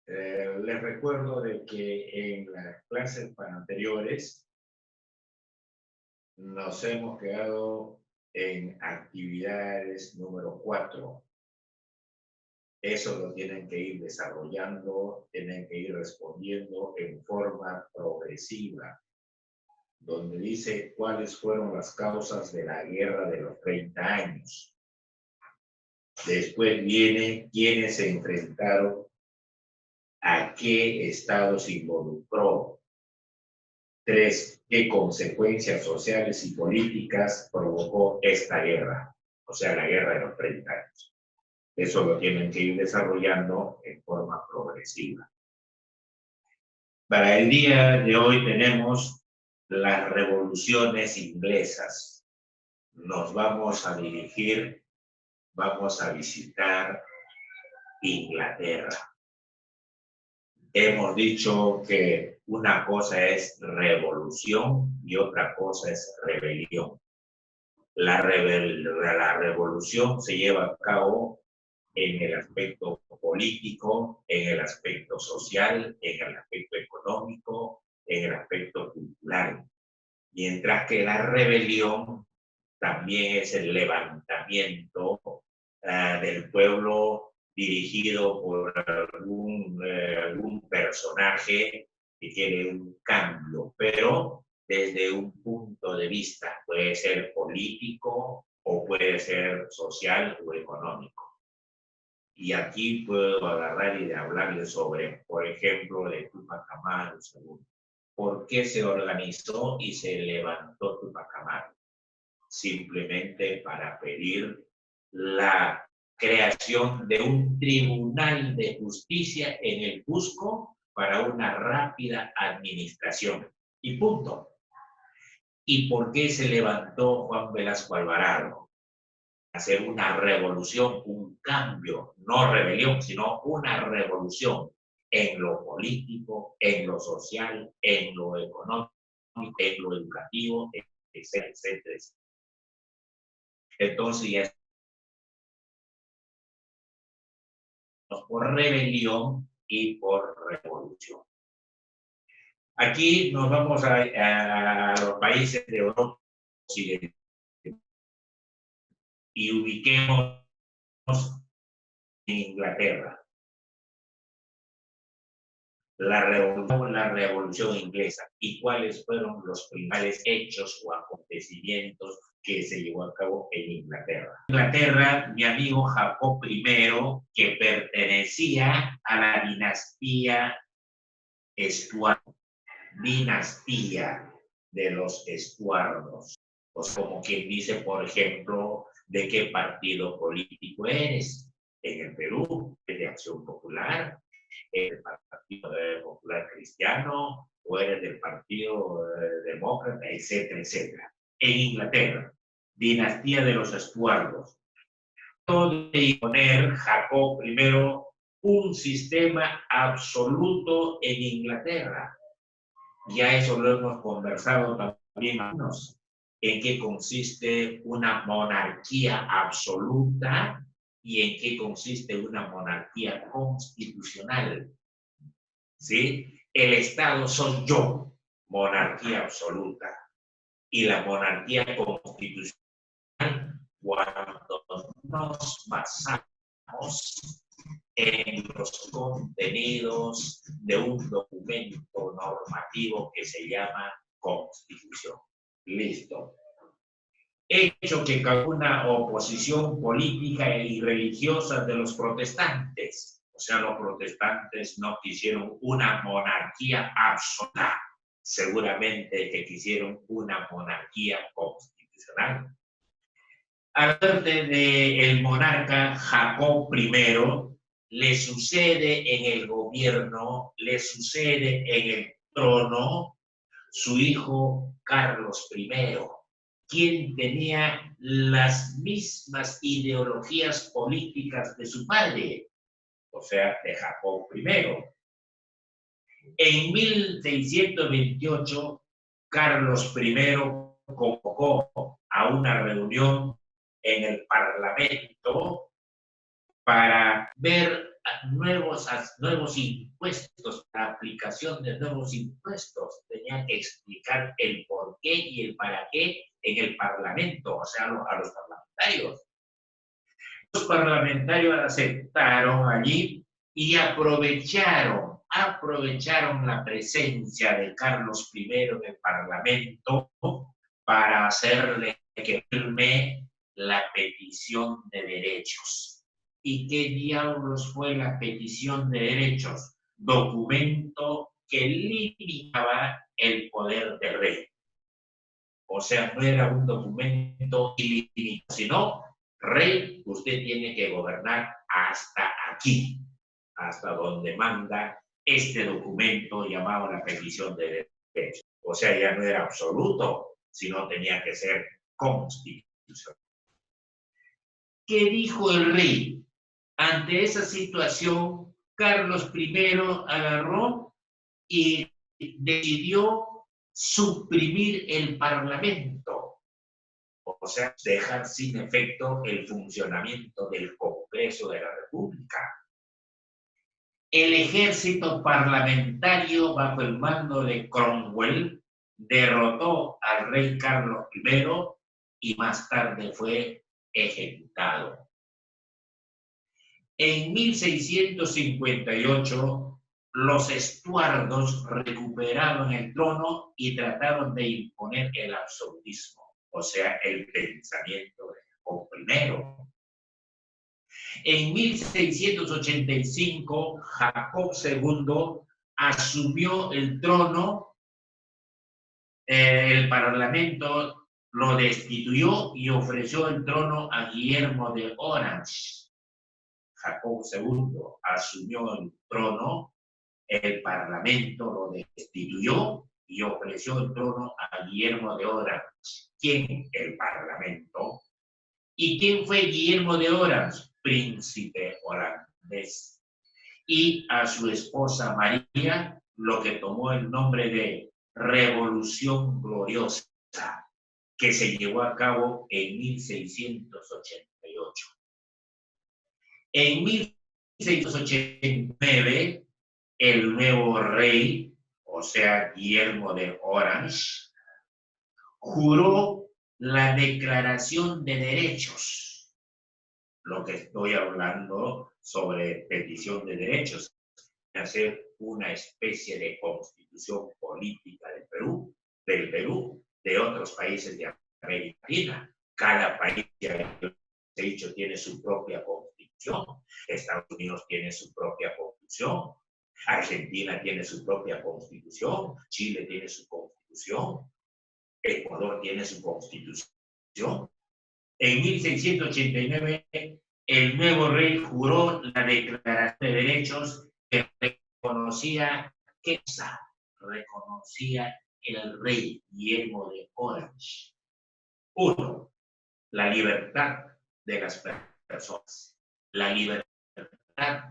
Les recuerdo de que en las clases anteriores nos hemos quedado en actividades número 4. Eso lo tienen que ir desarrollando, tienen que ir respondiendo en forma progresiva, donde dice cuáles fueron las causas de la guerra de los 30 años. Después viene quiénes se enfrentaron, a qué Estado se involucró. 3, qué consecuencias sociales y políticas provocó esta guerra, o sea, la guerra de los 30 años. Eso lo tienen que ir desarrollando en forma progresiva. Para el día de hoy tenemos las revoluciones inglesas. Nos vamos a dirigir, vamos a visitar Inglaterra. Hemos dicho que una cosa es revolución y otra cosa es rebelión. La revolución se lleva a cabo en el aspecto político, en el aspecto social, en el aspecto económico, en el aspecto cultural. Mientras que la rebelión también es el levantamiento del pueblo dirigido por algún personaje que quiere un cambio, pero desde un punto de vista, puede ser político o puede ser social o económico. Y aquí puedo agarrar y hablarles sobre, por ejemplo, de Tupac Amaru II. ¿Por qué se organizó y se levantó Tupac Amaru? Simplemente para pedir la creación de un tribunal de justicia en el Cusco para una rápida administración. Y punto. ¿Y por qué se levantó Juan Velasco Alvarado? Hacer una revolución, un cambio, no rebelión, sino una revolución en lo político, en lo social, en lo económico, en lo educativo, etcétera, etcétera. Entonces ya por rebelión y por revolución. Aquí nos vamos a los países de Europa Occidental y ubiquemos en Inglaterra. La revolución inglesa y cuáles fueron los principales hechos o acontecimientos que se llevó a cabo en Inglaterra. Inglaterra, mi amigo Jacob I, que pertenecía a la dinastía Estuardo, dinastía de los Estuardos. Pues como quien dice, por ejemplo, de qué partido político eres. En el Perú, es de Acción Popular, eres del Partido Popular Cristiano, o eres del Partido Demócrata, etcétera, etcétera. En Inglaterra, dinastía de los Estuardos. De poner Jacob I un sistema absoluto en Inglaterra. Ya eso lo hemos conversado también, en qué consiste una monarquía absoluta y en qué consiste una monarquía constitucional. ¿Sí? El Estado soy yo, monarquía absoluta. Y la monarquía constitucional, cuando nos basamos en los contenidos de un documento normativo que se llama Constitución. Listo. Hecho que causó una oposición política y religiosa de los protestantes. O sea, los protestantes no quisieron una monarquía absoluta. Seguramente que quisieron una monarquía constitucional. A la muerte del monarca Jacob I, le sucede en el gobierno, le sucede en el trono su hijo Carlos I, quien tenía las mismas ideologías políticas de su padre, o sea, de Jacob I. En 1628, Carlos I convocó a una reunión en el Parlamento para ver nuevos impuestos, la aplicación de nuevos impuestos. Tenía que explicar el por qué y el para qué en el Parlamento, o sea, a los parlamentarios. Los parlamentarios aceptaron allí y aprovecharon la presencia de Carlos I en el Parlamento para hacerle que firme la petición de derechos. ¿Y qué diablos fue la petición de derechos? Documento que limitaba el poder del rey. O sea, no era un documento ilimitado, sino, rey, usted tiene que gobernar hasta aquí, hasta donde manda este documento llamado la petición de derechos. O sea, ya no era absoluto, sino tenía que ser constitucional. ¿Qué dijo el rey? Ante esa situación, Carlos I agarró y decidió suprimir el Parlamento, o sea, dejar sin efecto el funcionamiento del Congreso de la República. El ejército parlamentario, bajo el mando de Cromwell, derrotó al rey Carlos I y más tarde fue ejecutado. En 1658, los Estuardos recuperaron el trono y trataron de imponer el absolutismo, o sea, el pensamiento de Jacob I. En 1685, Jacob II asumió el trono, el Parlamento lo destituyó y ofreció el trono a Guillermo de Orange. Jacob II asumió el trono, el Parlamento lo destituyó y ofreció el trono a Guillermo de Orange. ¿Quién? El Parlamento. ¿Y quién fue Guillermo de Orange? Príncipe holandés. Y a su esposa María, lo que tomó el nombre de Revolución Gloriosa, que se llevó a cabo en 1688. En 1689, el nuevo rey, o sea, Guillermo de Orange, juró la Declaración de Derechos. Lo que estoy hablando sobre petición de derechos, hacer una especie de constitución política del Perú, de otros países de América Latina. Cada país, ya he dicho, tiene su propia constitución. Estados Unidos tiene su propia constitución. Argentina tiene su propia constitución. Chile tiene su constitución. Ecuador tiene su constitución. En 1689, el nuevo rey juró la Declaración de Derechos que reconocía el rey Guillermo de Orange. 1. La libertad de las personas, la libertad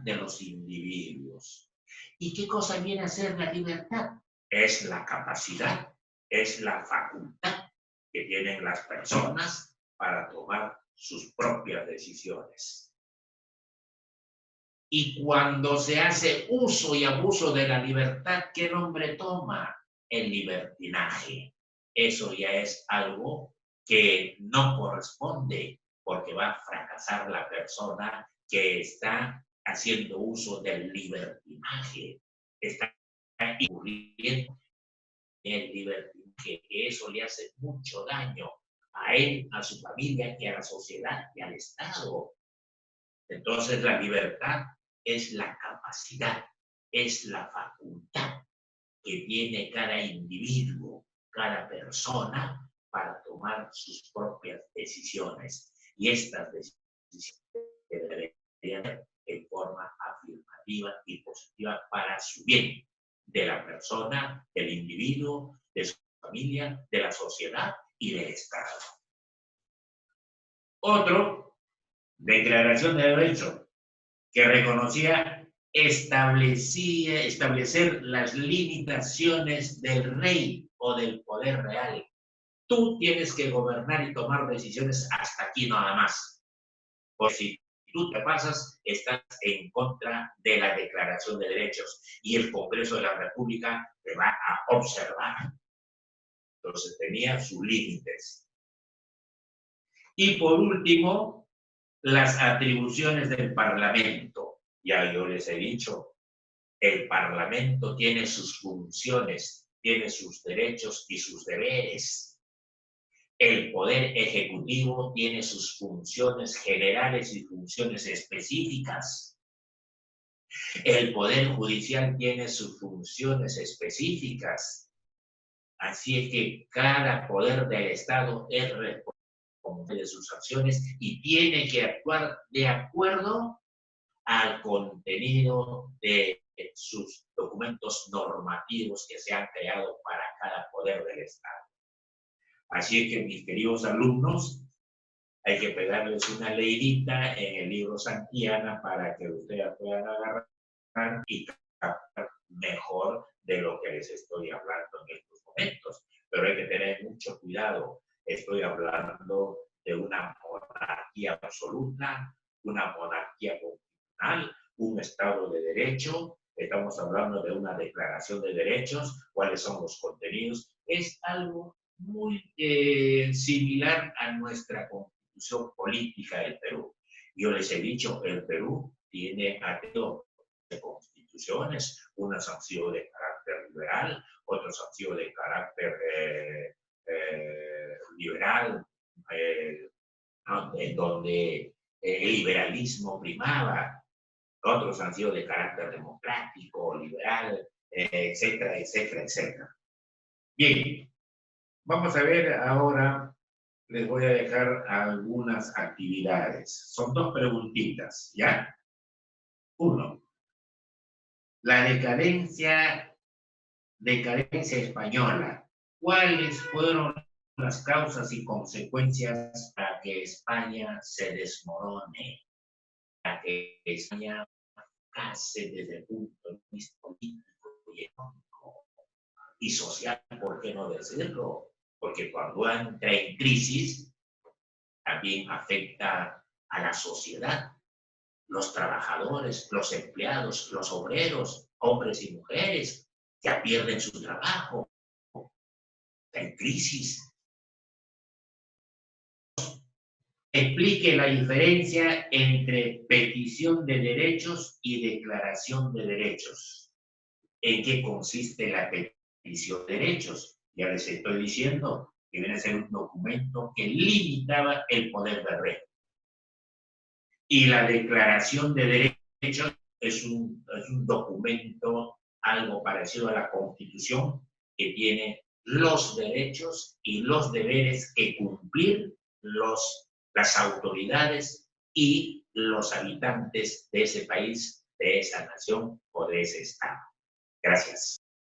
de los individuos. ¿Y qué cosa viene a ser la libertad? Es la capacidad, es la facultad que tienen las personas para tomar sus propias decisiones. Y cuando se hace uso y abuso de la libertad, ¿qué nombre toma? El libertinaje. Eso ya es algo que no corresponde, porque va a fracasar la persona que está haciendo uso del libertinaje. Está incurriendo en el libertinaje, que eso le hace mucho daño a él, a su familia y a la sociedad y al Estado. Entonces la libertad es la capacidad, es la facultad que tiene cada individuo, cada persona para tomar sus propias decisiones. Y estas decisiones deberían ser en forma afirmativa y positiva para su bien de la persona, del individuo, de su familia, de la sociedad y del Estado. Otro, Declaración de Derechos, que reconocía establecer las limitaciones del rey o del poder real. Tú tienes que gobernar y tomar decisiones hasta aquí nada más. Porque si tú te pasas, estás en contra de la Declaración de Derechos y el Congreso de la República te va a observar. Entonces tenía sus límites. Y por último, las atribuciones del Parlamento. Ya yo les he dicho, el Parlamento tiene sus funciones, tiene sus derechos y sus deberes. El Poder Ejecutivo tiene sus funciones generales y funciones específicas. El Poder Judicial tiene sus funciones específicas. Así es que cada poder del Estado es responsable de sus acciones y tiene que actuar de acuerdo al contenido de sus documentos normativos que se han creado para cada poder del Estado. Así es que, mis queridos alumnos, hay que pegarles una leidita en el libro Santillana para que ustedes puedan agarrar y captar mejor de lo que les estoy hablando en estos momentos. Pero hay que tener mucho cuidado. Estoy hablando de una monarquía absoluta, una monarquía constitucional, un Estado de Derecho. Estamos hablando de una declaración de derechos, cuáles son los contenidos. Es algo muy similar a nuestra constitución política del Perú. Yo les he dicho, el Perú tiene de constituciones, unas han sido de carácter liberal, otras han sido de carácter liberal, en donde el liberalismo primaba, otros han sido de carácter democrático, liberal, etcétera, etcétera, etcétera. Bien. Vamos a ver ahora, les voy a dejar algunas actividades. Son dos preguntitas, ¿ya? 1. La decadencia española. ¿Cuáles fueron las causas y consecuencias para que España se desmorone? Para que España fracase desde el punto de vista político y económico y social, ¿por qué no decirlo? Porque cuando entra en crisis, también afecta a la sociedad, los trabajadores, los empleados, los obreros, hombres y mujeres, ya pierden su trabajo, en crisis. Explique la diferencia entre petición de derechos y declaración de derechos. ¿En qué consiste la petición de derechos? Ya les estoy diciendo que viene a ser un documento que limitaba el poder del rey. Y la declaración de derechos es un documento algo parecido a la Constitución que tiene los derechos y los deberes que cumplir las autoridades y los habitantes de ese país, de esa nación o de ese estado. Gracias.